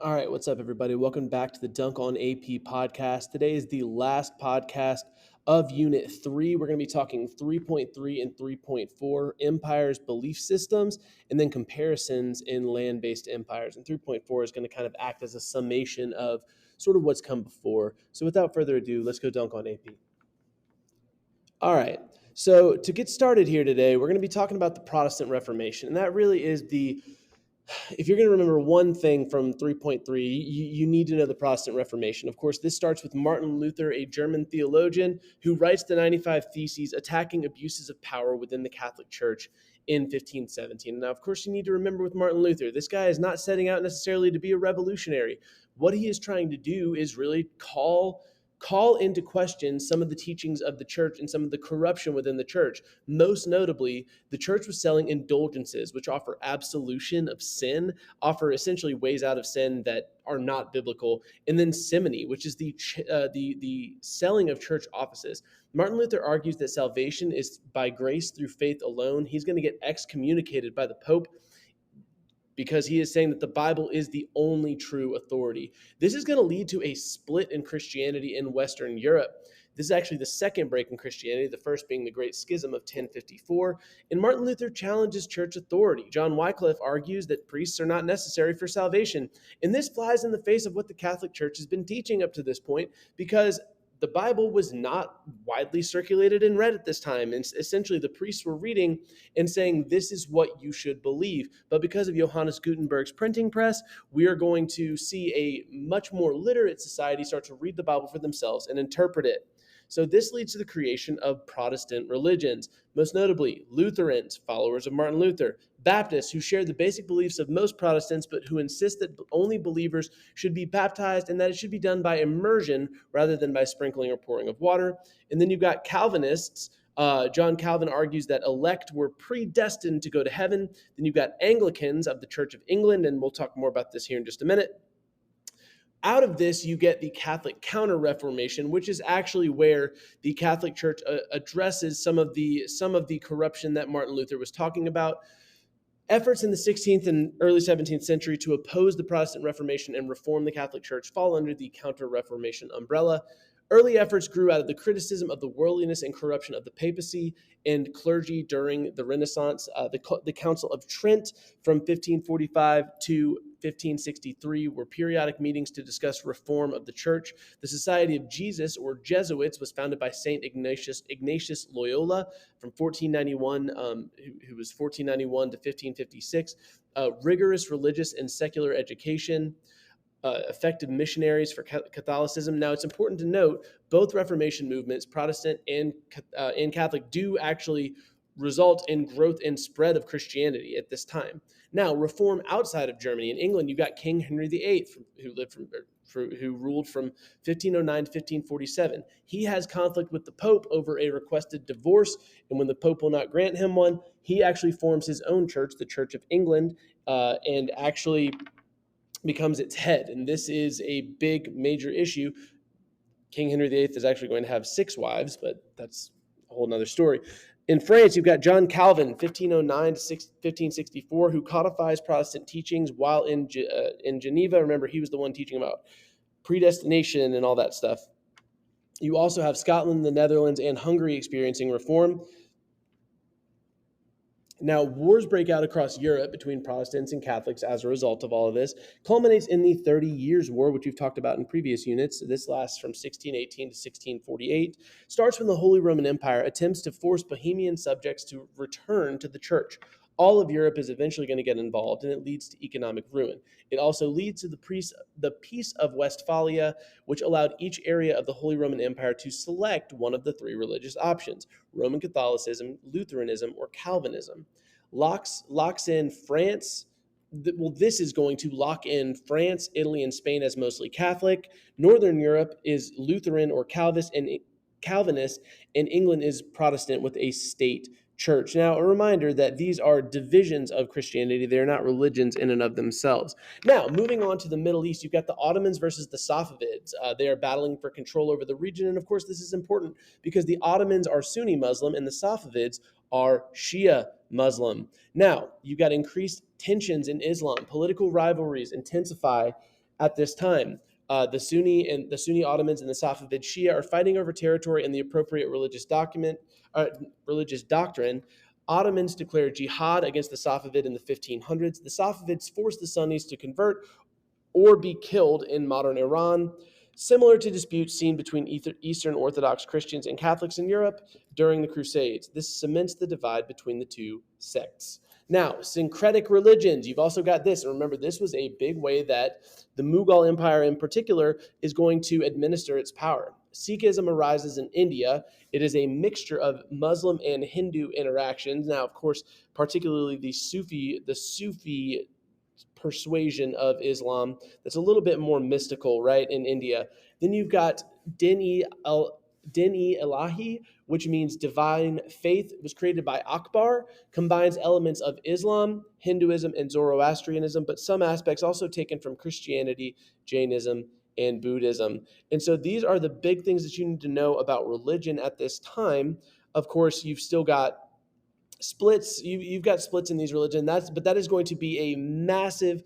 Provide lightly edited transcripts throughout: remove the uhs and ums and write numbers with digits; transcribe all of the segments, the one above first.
All right, what's up, everybody? Welcome back to the Dunk on AP podcast. Today is the last podcast of Unit 3. We're going to be talking 3.3 and 3.4 empires, belief systems, and then comparisons in land based empires. And 3.4 is going to kind of act as a summation of sort of what's come before. So, without further ado, let's go dunk on AP. All right. So, to get started here today, we're going to be talking about the Protestant Reformation. And that really is if you're going to remember one thing from 3.3, you need to know the Protestant Reformation. Of course, this starts with Martin Luther, a German theologian who writes the 95 Theses attacking abuses of power within the Catholic Church in 1517. Now, of course, you need to remember with Martin Luther, this guy is not setting out necessarily to be a revolutionary. What he is trying to do is really call into question some of the teachings of the church and some of the corruption within the church. Most notably, the church was selling indulgences, which offer absolution of sin, offer essentially ways out of sin that are not biblical, and then simony, which is the selling of church offices. Martin Luther argues that salvation is by grace through faith alone. He's going to get excommunicated by the Pope, because he is saying that the Bible is the only true authority. This is going to lead to a split in Christianity in Western Europe. This is actually the second break in Christianity, the first being the Great Schism of 1054. And Martin Luther challenges church authority. John Wycliffe argues that priests are not necessary for salvation. And this flies in the face of what the Catholic Church has been teaching up to this point, because the Bible was not widely circulated and read at this time. And essentially, the priests were reading and saying, this is what you should believe. But because of Johannes Gutenberg's printing press, we are going to see a much more literate society start to read the Bible for themselves and interpret it. So this leads to the creation of Protestant religions, most notably Lutherans, followers of Martin Luther, Baptists, who share the basic beliefs of most Protestants, but who insist that only believers should be baptized and that it should be done by immersion rather than by sprinkling or pouring of water. And then you've got Calvinists. John Calvin argues that elect were predestined to go to heaven. Then you've got Anglicans of the Church of England, and we'll talk more about this here in just a minute. Out of this, you get the Catholic Counter-Reformation, which is actually where the Catholic Church addresses some of the corruption that Martin Luther was talking about. Efforts in the 16th and early 17th century to oppose the Protestant Reformation and reform the Catholic Church fall under the Counter-Reformation umbrella. Early efforts grew out of the criticism of the worldliness and corruption of the papacy and clergy during the Renaissance. The Council of Trent from 1545 to 1563 were periodic meetings to discuss reform of the church. The Society of Jesus, or Jesuits, was founded by St. Ignatius Loyola from 1491, who was 1491 to 1556. Rigorous religious and secular education. Effective missionaries for Catholicism. Now, it's important to note both Reformation movements, Protestant and Catholic, do actually result in growth and spread of Christianity at this time. Now, reform outside of Germany and England, you've got King Henry VIII, who ruled from 1509 to 1547. He has conflict with the Pope over a requested divorce, and when the Pope will not grant him one, he actually forms his own church, the Church of England, and actually becomes its head. And this is a big, major issue. King Henry VIII is actually going to have 6 wives, but that's a whole nother story. In France, you've got John Calvin, 1509 to 1564, who codifies Protestant teachings while in Geneva. Remember, he was the one teaching about predestination and all that stuff. You also have Scotland, the Netherlands, and Hungary experiencing reform. Now, wars break out across Europe between Protestants and Catholics as a result of all of this, culminates in the 30 Years' War, which we've talked about in previous units. This lasts from 1618 to 1648, starts when the Holy Roman Empire attempts to force Bohemian subjects to return to the church. All of Europe is eventually going to get involved, and it leads to economic ruin. It also leads to the Peace of Westphalia, which allowed each area of the Holy Roman Empire to select one of the 3 religious options: Roman Catholicism, Lutheranism, or Calvinism. Locks in France. This is going to lock in France, Italy, and Spain as mostly Catholic. Northern Europe is Lutheran or Calvinist, and England is Protestant with a state church. Now, a reminder that these are divisions of Christianity. They're not religions in and of themselves. Now, moving on to the Middle East, you've got the Ottomans versus the Safavids. They are battling for control over the region. And of course, this is important because the Ottomans are Sunni Muslim and the Safavids are Shia Muslim. Now, you've got increased tensions in Islam. Political rivalries intensify at this time. The Sunni Ottomans and the Safavid Shia are fighting over territory and the appropriate religious doctrine. Ottomans declared jihad against the Safavid in the 1500s. The Safavids forced the Sunnis to convert or be killed in modern Iran, similar to disputes seen between Eastern Orthodox Christians and Catholics in Europe during the Crusades. This cements the divide between the two sects. Now, syncretic religions, you've also got this. And remember, this was a big way that the Mughal Empire in particular is going to administer its power. Sikhism arises in India. It is a mixture of Muslim and Hindu interactions. Now, of course, particularly the Sufi persuasion of Islam that's a little bit more mystical, right, in India. Then you've got Din-e-Ilahi, which means divine faith. It was created by Akbar, combines elements of Islam, Hinduism, and Zoroastrianism, but some aspects also taken from Christianity, Jainism, and Buddhism. And so these are the big things that you need to know about religion at this time. Of course, you've still got splits. You've got splits in these religions. But that is going to be a massive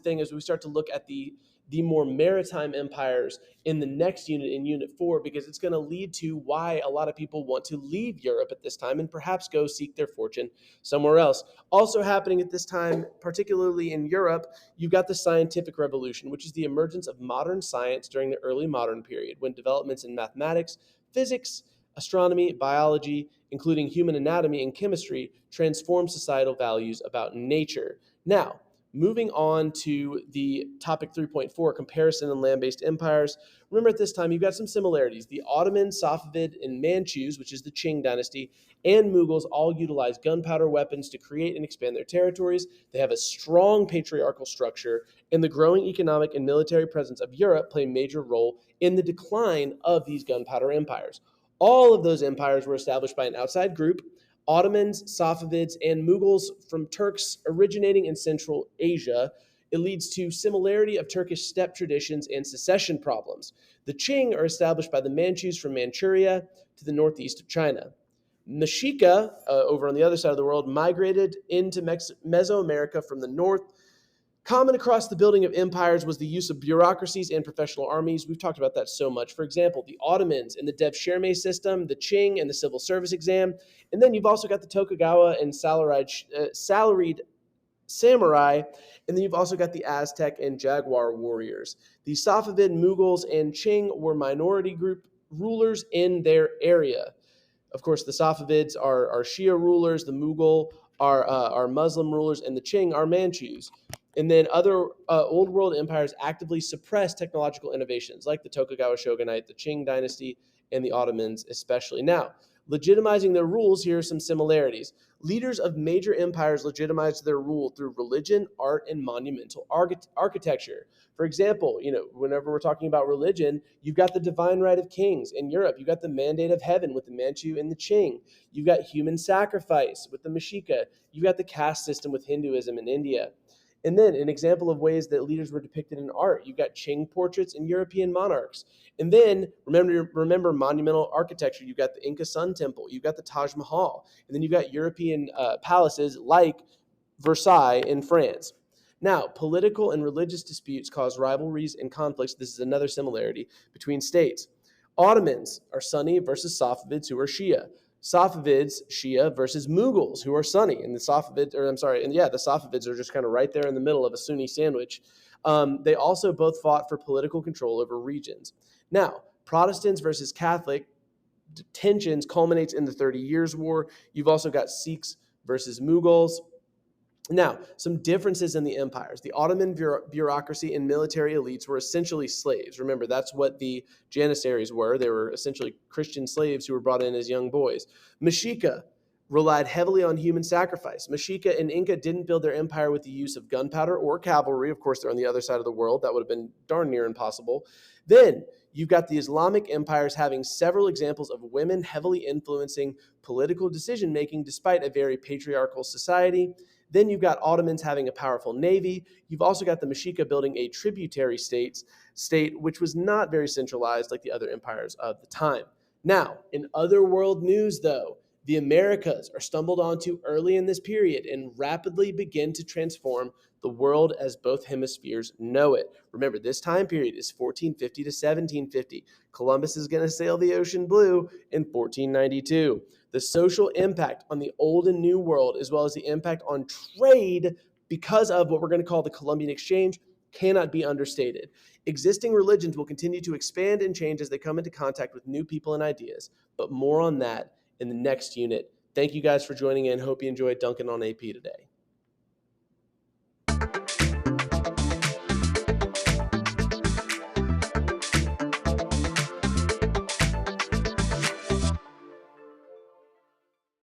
thing as we start to look at the more maritime empires in the next unit, in Unit 4, because it's going to lead to why a lot of people want to leave Europe at this time and perhaps go seek their fortune somewhere else. Also happening at this time, particularly in Europe, you've got the scientific revolution, which is the emergence of modern science during the early modern period, when developments in mathematics, physics, astronomy, biology, including human anatomy and chemistry, transform societal values about nature. Now, moving on to the topic 3.4, comparison in land-based empires. Remember, at this time, you've got some similarities. The Ottoman, Safavid, and Manchus, which is the Qing dynasty, and Mughals all utilized gunpowder weapons to create and expand their territories. They have a strong patriarchal structure, and the growing economic and military presence of Europe play a major role in the decline of these gunpowder empires. All of those empires were established by an outside group, Ottomans, Safavids, and Mughals from Turks originating in Central Asia. It leads to similarity of Turkish steppe traditions and secession problems. The Qing are established by the Manchus from Manchuria to the northeast of China. Mexica, over on the other side of the world, migrated into Mesoamerica from the north. Common across the building of empires was the use of bureaucracies and professional armies. We've talked about that so much. For example, the Ottomans in the Devshirme system, the Qing and the civil service exam. And then you've also got the Tokugawa and salaried samurai. And then you've also got the Aztec and Jaguar warriors. The Safavid, Mughals, and Qing were minority group rulers in their area. Of course, the Safavids are Shia rulers, the Mughal are Muslim rulers, and the Qing are Manchus. And then other old world empires actively suppressed technological innovations like the Tokugawa shogunate, the Qing dynasty, and the Ottomans especially. Now, legitimizing their rules, here are some similarities. Leaders of major empires legitimized their rule through religion, art, and monumental architecture. For example, whenever we're talking about religion, you've got the divine right of kings in Europe. You've got the mandate of heaven with the Manchu and the Qing. You've got human sacrifice with the Mexica. You've got the caste system with Hinduism in India. And then an example of ways that leaders were depicted in art, you've got Qing portraits and European monarchs. And then remember monumental architecture. You've got the Inca Sun Temple, you've got the Taj Mahal, and then you've got European palaces like Versailles in France. Now, political and religious disputes cause rivalries and conflicts. This is another similarity between states. Ottomans are Sunni versus Safavids, who are Shia. Safavids, Shia, versus Mughals, who are Sunni. And the Safavids are just kind of right there in the middle of a Sunni sandwich. They also both fought for political control over regions. Now, Protestants versus Catholic tensions culminates in the 30 Years' War. You've also got Sikhs versus Mughals. Now, some differences in the empires. The Ottoman bureaucracy and military elites were essentially slaves. Remember, that's what the Janissaries were. They were essentially Christian slaves who were brought in as young boys. Mexica relied heavily on human sacrifice. Mexica and Inca didn't build their empire with the use of gunpowder or cavalry. Of course, they're on the other side of the world. That would have been darn near impossible. Then you've got the Islamic empires having several examples of women heavily influencing political decision-making despite a very patriarchal society. Then you've got Ottomans having a powerful navy. You've also got the Mexica building a tributary state, which was not very centralized like the other empires of the time. Now, in other world news, though, the Americas are stumbled onto early in this period and rapidly begin to transform the world as both hemispheres know it. Remember, this time period is 1450 to 1750. Columbus is going to sail the ocean blue in 1492. The social impact on the old and new world, as well as the impact on trade because of what we're going to call the Columbian Exchange, cannot be understated. Existing religions will continue to expand and change as they come into contact with new people and ideas, but more on that in the next unit. Thank you guys for joining in. Hope you enjoyed Duncan on AP today.